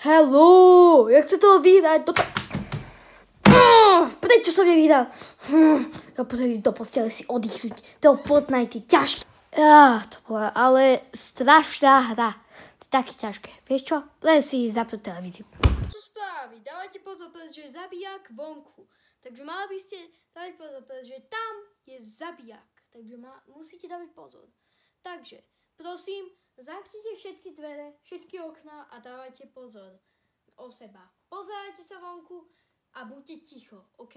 Hello, jak se to vyhrať? Prečo som nevyhral? Ja potrebujem ísť do postele si oddychnúť. To Fortnite je ťažké. To bola ale strašná hra. To je také ťažké. Vieš čo? Len si zapnúť televíziu. Čo spraviť? Dávajte pozor, pretože je zabijak vonku. Takže mali by ste dávať pozor, pretože tam je zabijak. Takže musíte dávať pozor. Takže, prosím, zamknite všetky dvere, všetky okná a dávajte pozor o seba. Pozerajte sa vonku a buďte ticho, OK?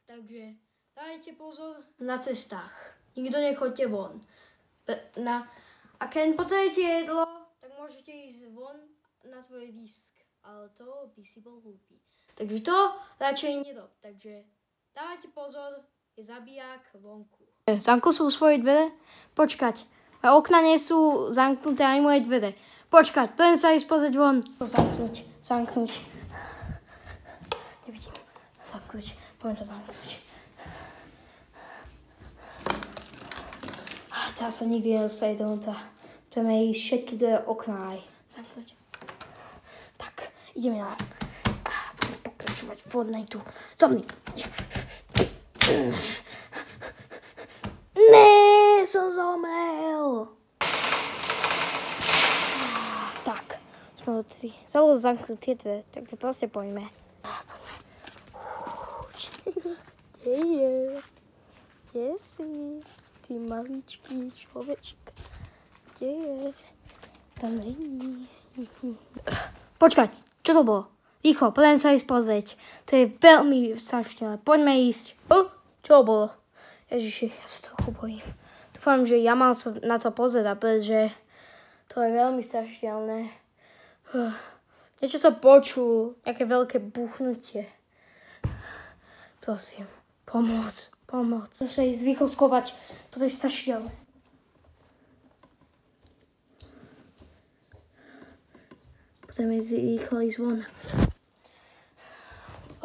Takže dajte pozor na cestách. Nikto nechoďte von. A keď potrebujete jedlo, tak môžete ísť von na tvoj risk. Ale to by si bol hlúpy. Takže to radšej nerob. Takže dávajte pozor, je zabijak vonku. Zamknú sú svoje dvere? Počkať. A okna nie sú zamknuté ani moje dvere. Počkať, len sa ísť pozrieť von. Zamknúť. Nevidím. Zamknúť. Poviem to zamknúť. Teraz sa nikdy nedostane dovnútra. Budeme ísť všetky dvere okná aj. Zamknúť. Tak, ideme na... Budeme pokračovať v Fortniteu. Zomni. Ne, som zomrel. Tak, sme tri. Zabudol zamknúť tie dve, takže proste poďme. Kde je? Kde si? Ty maličký človeček. Kde je? Tam není. Počkať, čo to bolo? Rýchlo, poďme sa ísť pozrieť. To je veľmi strašné. Poďme ísť. Čo bolo? Ježiši, ja sa trochu bojím. Dúfam, že ja mal sa na to pozerať, pretože to je veľmi strašidelné. Niečo som počul, nejaké veľké buchnutie. Prosím, pomôcť. Musím sa ísť rýchlo skovať. Toto je strašidelné. Potrebujeme rýchlo ísť von.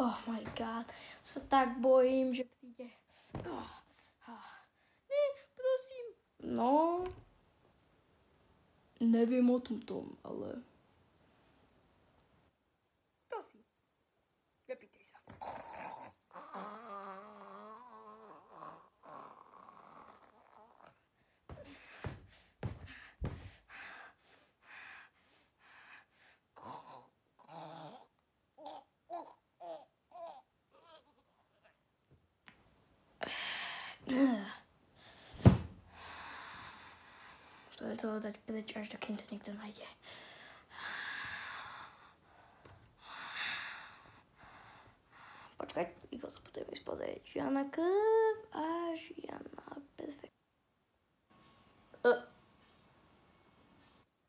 Oh my god, sa tak bojím, že príde. Ne, prosím. No, neviem o tom, ale... Prosím, nepýtaj sa. Musíme to dať preč, až dokým to niekto nájde. Počkaj, rýchlo sa potrebujeme spozrieť. Žiadna krv a žiadna perfekt. To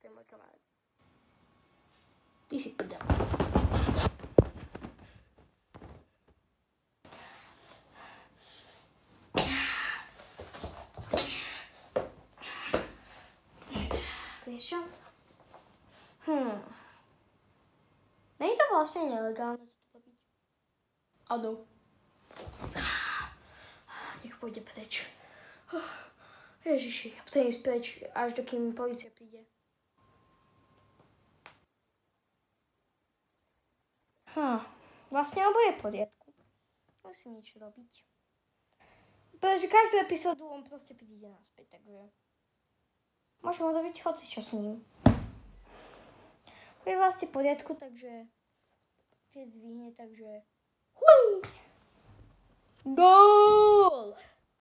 je môj kamarát. Ty si prdel. Vieš čo? Není to vlastne nelegálne to robiť? Áno. Nech pôjde preč. Ježiši, ja potrebujem ísť preč, až dokým polícia príde. Vlastne obo je v poriadku. Musím niečo robiť. Pretože každú epizódu on proste príde naspäť, takže... Môžeme robiť hocičo s ním. Je vlastne v poriadku, takže... Tie zdvihne, takže... Go!